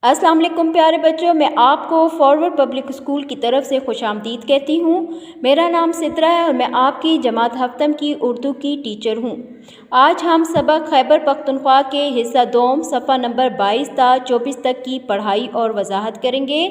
अस्सलाम वालेकुम प्यारे बच्चों, मैं आपको फॉरवर्ड पब्लिक स्कूल की तरफ से खुशामदीद कहती हूँ। मेरा नाम सिद्रा है और मैं आपकी जमात हफ्तम की उर्दू की टीचर हूँ। आज हम सबक खैबर पख्तूनख्वा के हिस्सा दोम सफ़ा नंबर 22 ता 24 तक की पढ़ाई और वजाहत करेंगे।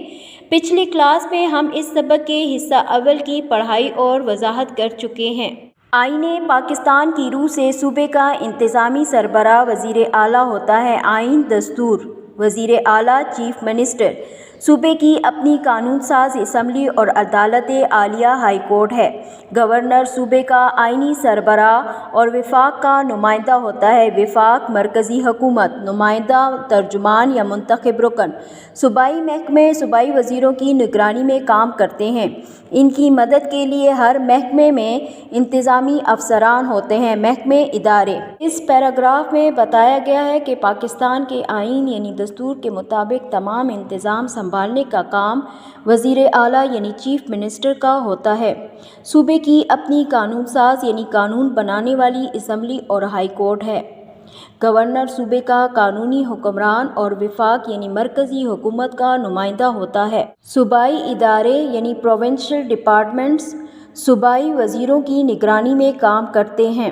पिछली क्लास में हम इस सबक के हिस्सा अव्वल की पढ़ाई और वजाहत कर चुके हैं। आईने पाकिस्तान की रूह से सूबे का इंतज़ामी सरबराह वज़ीर आला होता है। आइन दस्तूर वज़ीर आला चीफ मिनिस्टर सूबे की अपनी कानून साज असम्बली और अदालत आलिया हाई कोर्ट है। गवर्नर सूबे का आइनी सरबराह और विफाक का नुमाइंदा होता है। विफाक मरकज़ी हुकूमत, नुमाइंदा तर्जुमान या मुंतखब रुकन सूबाई महकमे सूबाई वज़ीरों की निगरानी में काम करते हैं। इनकी मदद के लिए हर महकमे में इंतज़ामी अफसरान होते हैं। महकमे इदारे इस पैराग्राफ में बताया गया है कि पाकिस्तान के आइन यानी दस्तूर के मुताबिक तमाम इंतज़ाम संभालने का काम वज़ीर आला यानी चीफ मिनिस्टर का होता है। सूबे की अपनी कानून साज यानी कानून बनाने वाली असम्बली और हाई कोर्ट है। गवर्नर सूबे का कानूनी हुक्मरान और विफाक यानी मरकज़ी हुकूमत का नुमाइंदा होता है। सूबाई इदारे यानी प्रोविंशियल डिपार्टमेंट्स सूबाई वज़ीरों की निगरानी में काम करते हैं।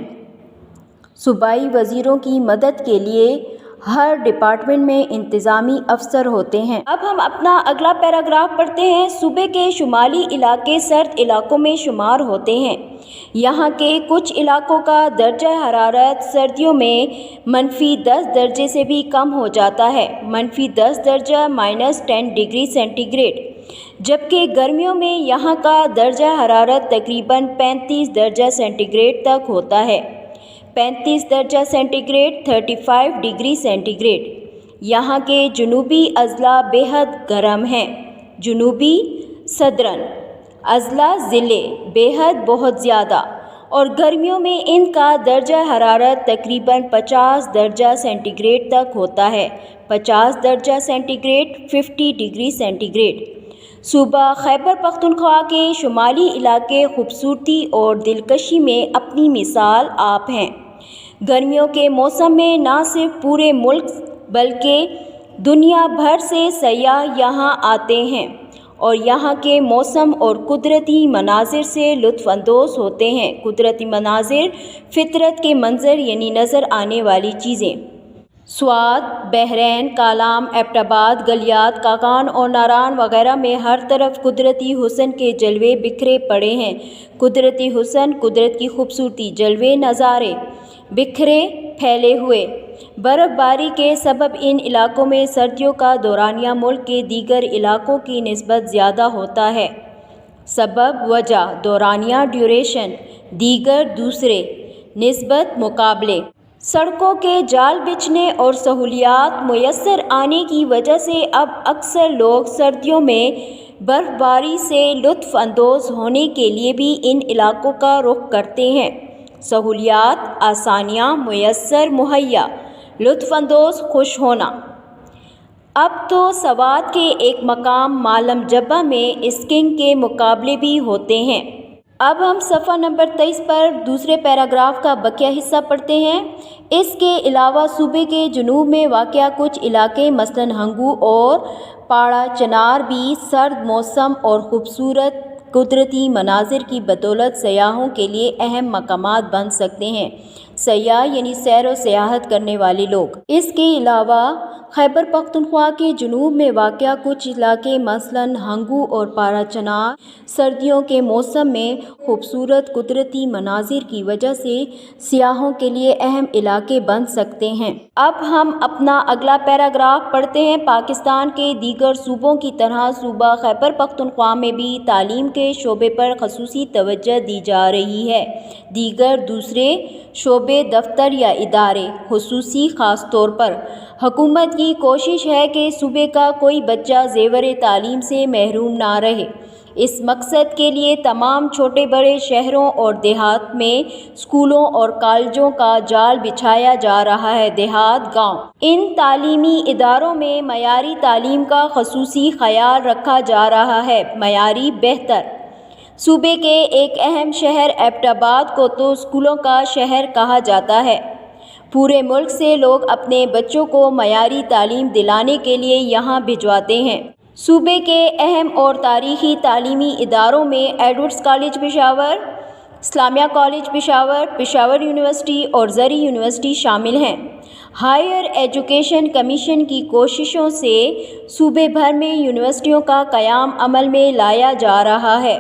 सूबाई वज़ीरों की मदद के लिए हर डिपार्टमेंट में इंतज़ामी अफसर होते हैं। अब हम अपना अगला पैराग्राफ पढ़ते हैं। सूबे के शुमाली इलाके सर्द इलाकों में शुमार होते हैं। यहाँ के कुछ इलाकों का दर्जा हरारत सर्दियों में -10 दर्जे से भी कम हो जाता है, -10 दर्जा -10 डिग्री सेंटीग्रेड, जबकि गर्मियों में यहाँ का दर्जा हरारत तकरीबन 35 दर्जा सेंटीग्रेड तक होता है। 35 दर्जा सेंटीग्रेड 35 डिग्री सेंटीग्रेड। यहाँ के जनूबी अज़ला बेहद गर्म हैं। जनूबी सदरन अज़ला ज़िले बेहद बहुत ज़्यादा, और गर्मियों में इनका दर्जा हरारत तकरीबन 50 दर्जा सेंटीग्रेड तक होता है। 50 दर्जा सेंटीग्रेड 50 डिग्री सेंटीग्रेड। सूबा खैबर पख्तूनख्वा के शुमाली इलाके खूबसूरती और दिलकशी में अपनी मिसाल आप हैं। गर्मियों के मौसम में न सिर्फ पूरे मुल्क बल्कि दुनिया भर से सयाह यहाँ आते हैं और यहाँ के मौसम और कुदरती मनाजिर से लुत्फ़अंदोज़ होते हैं। कुदरती मनाजिर फितरत के मंजर यानी नज़र आने वाली चीज़ें। स्वाद, बहरैन, कालाम, एबटाबाद, गलियात, काकान और नारान वगैरह में हर तरफ कुदरती हुस्न के जलवे बिखरे पड़े हैं। कुदरती हुस्न, कुदरत की खूबसूरती, जलवे, नज़ारे बिखरे फैले हुए। बर्फ़बारी के सबब इन इलाकों में सर्दियों का दौरानिया मुल्क के दीगर इलाकों की निस्बत ज़्यादा होता है। सबब, वजह, दौरानिया ड्यूरेशन, दीगर दूसरे, निस्बत मुकाबले। सड़कों के जाल बिछने और सहूलियात मुयस्सर आने की वजह से अब अक्सर लोग सर्दियों में बर्फ़बारी से लुत्फ़अंदोज़ होने के लिए भी इन इलाकों का रुख करते हैं। सहूलियात, आसानियाँ मुयस्सर मुहैया, लुत्फ़अंदोज़, खुश होना। अब तो सवात के एक मकाम मालम जब्बा में स्कीइंग के मुकाबले भी होते हैं। अब हम सफ़ा नंबर 23 पर दूसरे पैराग्राफ का बकिया हिस्सा पढ़ते हैं। इसके अलावा सूबे के जुनूब में वाक़या कुछ इलाके मसलन हंगू और पाड़ा चनार भी सर्द मौसम और ख़ूबसूरत कुदरती मनाजिर की बदौलत सयाहों के लिए अहम मकामात बन सकते हैं। सयाह यानी सैर व सियाहत करने वाले लोग। इसके अलावा खैबर पख्तूनख्वा के जुनूब में वाक़या कुछ इलाके मसलन हंगू और पारा चनार सर्दियों के मौसम में खूबसूरत कुदरती मनाजिर की वजह से सियाहों के लिए अहम इलाके बन सकते हैं। अब हम अपना अगला पैराग्राफ पढ़ते हैं। पाकिस्तान के दीगर सूबों की तरह सूबा खैबर पख्तूनख्वा में भी तालीम के शोबे पर ख़ुसूसी तवज्जो दी जा रही है। दीगर दूसरे शोबे, दफ्तर या इदारे खुसूसी ख़ास तौर पर हुकूमत की कोशिश है कि सूबे का कोई बच्चा ज़ेवर तालीम से महरूम ना रहे। इस मकसद के लिए तमाम छोटे बड़े शहरों और देहात में स्कूलों और कॉलेजों का जाल बिछाया जा रहा है। देहात, गाँव, इन तालीमी इदारों में मयारी तालीम का ख़ुसूसी ख्याल रखा जा रहा है। मयारी बेहतर। सूबे के एक अहम शहर एबटाबाद को तो स्कूलों का शहर कहा जाता है। پورے ملک سے لوگ اپنے بچوں کو معیاری تعلیم دلانے کے لیے یہاں بھجواتے ہیں۔ صوبے کے اہم اور تاریخی تعلیمی اداروں میں ایڈورڈز کالج پشاور، اسلامیہ کالج پشاور، پشاور یونیورسٹی اور زرعی یونیورسٹی شامل ہیں۔ ہائر ایجوکیشن کمیشن کی کوششوں سے صوبے بھر میں یونیورسٹیوں کا قیام عمل میں لایا جا رہا ہے۔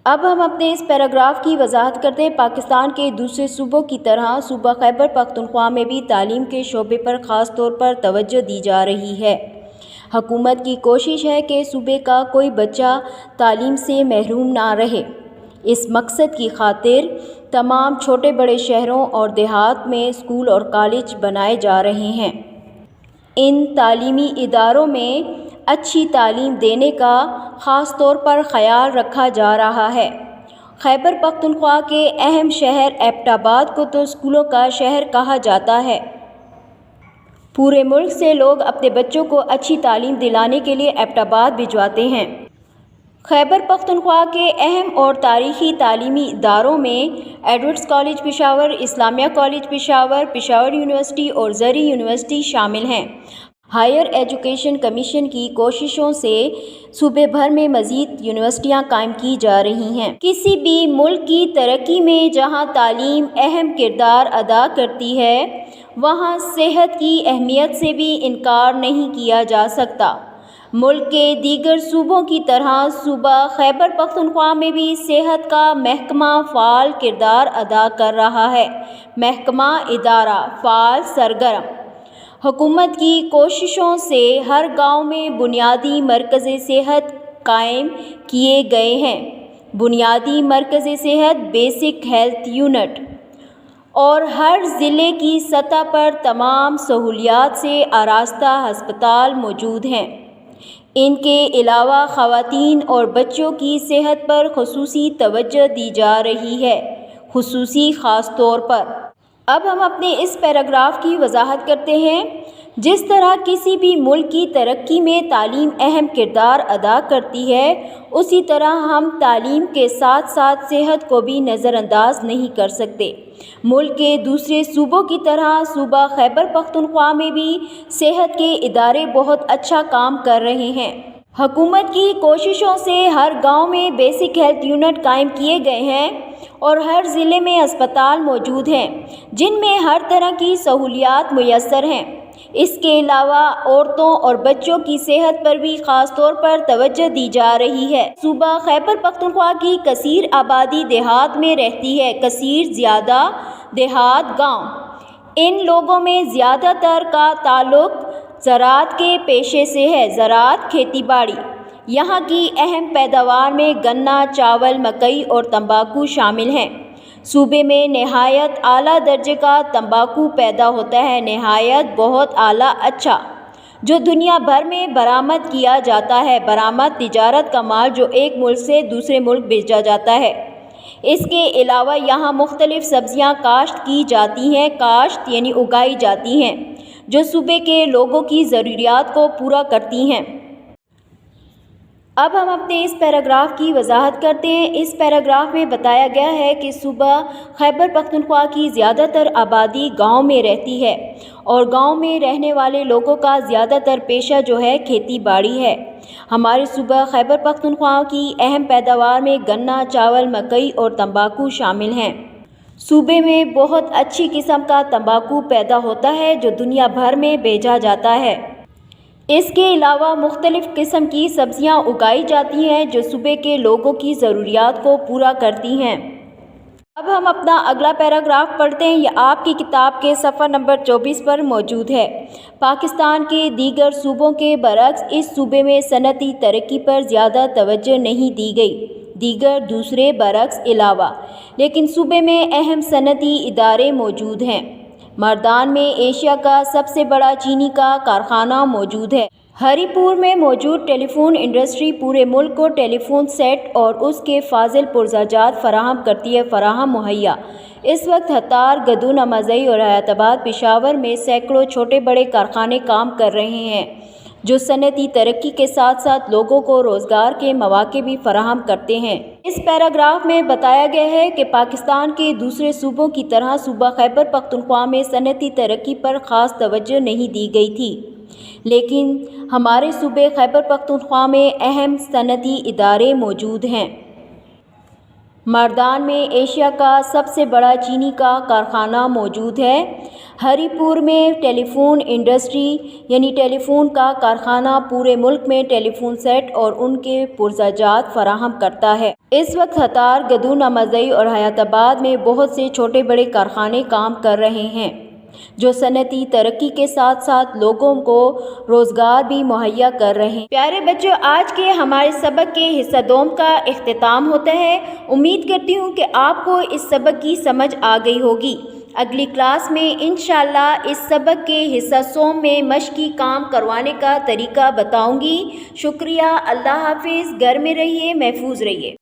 اب ہم اپنے اس پیراگراف کی وضاحت کرتے ہیں۔ پاکستان کے دوسرے صوبوں کی طرح صوبہ خیبر پختونخوا میں بھی تعلیم کے شعبے پر خاص طور پر توجہ دی جا رہی ہے۔ حکومت کی کوشش ہے کہ صوبے کا کوئی بچہ تعلیم سے محروم نہ رہے۔ اس مقصد کی خاطر تمام چھوٹے بڑے شہروں اور دیہات میں اسکول اور کالج بنائے جا رہے ہیں۔ ان تعلیمی اداروں میں اچھی تعلیم دینے کا خاص طور پر خیال رکھا جا رہا ہے۔ خیبر پختونخوا کے اہم شہر ایبٹ آباد کو تو اسکولوں کا شہر کہا جاتا ہے۔ پورے ملک سے لوگ اپنے بچوں کو اچھی تعلیم دلانے کے لیے ایبٹ آباد بھجواتے ہیں۔ خیبر پختونخوا کے اہم اور تاریخی تعلیمی اداروں میں ایڈورڈز کالج پشاور، اسلامیہ کالج پشاور، پشاور یونیورسٹی اور زرعی یونیورسٹی شامل ہیں۔ ہائر ایجوکیشن کمیشن کی کوششوں سے صوبے بھر میں مزید یونیورسٹیاں قائم کی جا رہی ہیں۔ کسی بھی ملک کی ترقی میں جہاں تعلیم اہم کردار ادا کرتی ہے، وہاں صحت کی اہمیت سے بھی انکار نہیں کیا جا سکتا۔ ملک کے دیگر صوبوں کی طرح صوبہ خیبر پختونخوا میں بھی صحت کا محکمہ فعال کردار ادا کر رہا ہے۔ محکمہ ادارہ فعال سرگرم۔ حکومت کی کوششوں سے ہر گاؤں میں بنیادی مرکز صحت قائم کیے گئے ہیں۔ بنیادی مرکز صحت بیسک ہیلتھ یونٹ اور ہر ضلع کی سطح پر تمام سہولیات سے آراستہ ہسپتال موجود ہیں۔ ان کے علاوہ خواتین اور بچوں کی صحت پر خصوصی توجہ دی جا رہی ہے، خاص طور پر۔ اب ہم اپنے اس پیراگراف کی وضاحت کرتے ہیں۔ جس طرح کسی بھی ملک کی ترقی میں تعلیم اہم کردار ادا کرتی ہے، اسی طرح ہم تعلیم کے ساتھ ساتھ صحت کو بھی نظر انداز نہیں کر سکتے۔ ملک کے دوسرے صوبوں کی طرح صوبہ خیبر پختونخوا میں بھی صحت کے ادارے بہت اچھا کام کر رہے ہیں۔ حکومت کی کوششوں سے ہر گاؤں میں بیسک ہیلتھ یونٹ قائم کیے گئے ہیں اور ہر ضلع میں اسپتال موجود ہیں جن میں ہر طرح کی سہولیات میسر ہیں۔ اس کے علاوہ عورتوں اور بچوں کی صحت پر بھی خاص طور پر توجہ دی جا رہی ہے۔ صوبہ خیبر پختونخوا کی کثیر آبادی دیہات میں رہتی ہے۔ کثیر زیادہ دیہات گاؤں۔ ان لوگوں میں زیادہ تر کا تعلق زراعت کے پیشے سے ہے۔ زراعت کھیتی باڑی۔ یہاں کی اہم پیداوار میں گنا، چاول، مکئی اور تمباکو شامل ہیں۔ صوبے میں نہایت اعلیٰ درجے کا تمباکو پیدا ہوتا ہے، نہایت بہت اعلیٰ اچھا، جو دنیا بھر میں برآمد کیا جاتا ہے۔ برآمد تجارت کا مال جو ایک ملک سے دوسرے ملک بھیجا جاتا ہے۔ اس کے علاوہ یہاں مختلف سبزیاں کاشت کی جاتی ہیں، کاشت یعنی اگائی جاتی ہیں، جو صوبے کے لوگوں کی ضروریات کو پورا کرتی ہیں۔ اب ہم اپنے اس پیراگراف کی وضاحت کرتے ہیں۔ اس پیراگراف میں بتایا گیا ہے کہ صوبہ خیبر پختونخوا کی زیادہ تر آبادی گاؤں میں رہتی ہے اور گاؤں میں رہنے والے لوگوں کا زیادہ تر پیشہ جو ہے کھیتی باڑی ہے۔ ہمارے صوبہ خیبر پختونخوا کی اہم پیداوار میں گنا، چاول، مکئی اور تمباکو شامل ہیں۔ صوبے میں بہت اچھی قسم کا تمباکو پیدا ہوتا ہے جو دنیا بھر میں بھیجا جاتا ہے۔ اس کے علاوہ مختلف قسم کی سبزیاں اگائی جاتی ہیں جو صوبے کے لوگوں کی ضروریات کو پورا کرتی ہیں۔ اب ہم اپنا اگلا پیراگراف پڑھتے ہیں۔ یہ آپ کی کتاب کے صفحہ نمبر 24 پر موجود ہے۔ پاکستان کے دیگر صوبوں کے برعکس اس صوبے میں صنعتی ترقی پر زیادہ توجہ نہیں دی گئی، دیگر دوسرے برعکس علاوہ، لیکن صوبے میں اہم صنعتی ادارے موجود ہیں۔ مردان میں ایشیا کا سب سے بڑا چینی کا کارخانہ موجود ہے۔ ہری پور میں موجود ٹیلی فون انڈسٹری پورے ملک کو ٹیلی فون سیٹ اور اس کے فاضل پرزاجات فراہم کرتی ہے۔ مہیا اس وقت ہتار، گدون، امازئی اور حیات آباد، پشاور میں سینکڑوں چھوٹے بڑے کارخانے کام کر رہے ہیں۔ जो सनती तरक्की के साथ साथ लोगों को रोज़गार के मौके भी फराहम करते हैं। इस पैराग्राफ में बताया गया है कि पाकिस्तान के दूसरे सूबों की तरह सूबा खैबर पख्तूनख्वा में सनती तरक्की पर ख़ास तवज्जो नहीं दी गई थी, लेकिन हमारे सूबे खैबर पख्तूनख्वा में अहम सनती इदारे मौजूद हैं। मर्दान में एशिया का सबसे बड़ा चीनी का कारखाना मौजूद है। हरीपुर में टेलीफोन इंडस्ट्री यानी टेलीफोन का कारखाना पूरे मुल्क में टेलीफोन सेट और उनके पुर्जाजात फराहम करता है। इस वक्त हतार, गदूना मज़ई और हयाताबाद में बहुत से छोटे बड़े कारखाने काम कर रहे हैं, जो सनती तरक्की के साथ साथ लोगों को रोज़गार भी मुहैया कर रहे हैं। प्यारे बच्चों, आज के हमारे सबक के हिस्सा दोम का इख्तिताम होता है। उम्मीद करती हूँ कि आपको इस सबक की समझ आ गई होगी। अगली क्लास में इंशाअल्लाह इस सबक के हिस्सा सोम में मश्की काम करवाने का तरीका बताऊँगी। शुक्रिया। अल्लाह हाफिज़। घर में रहिए, महफूज रहिए।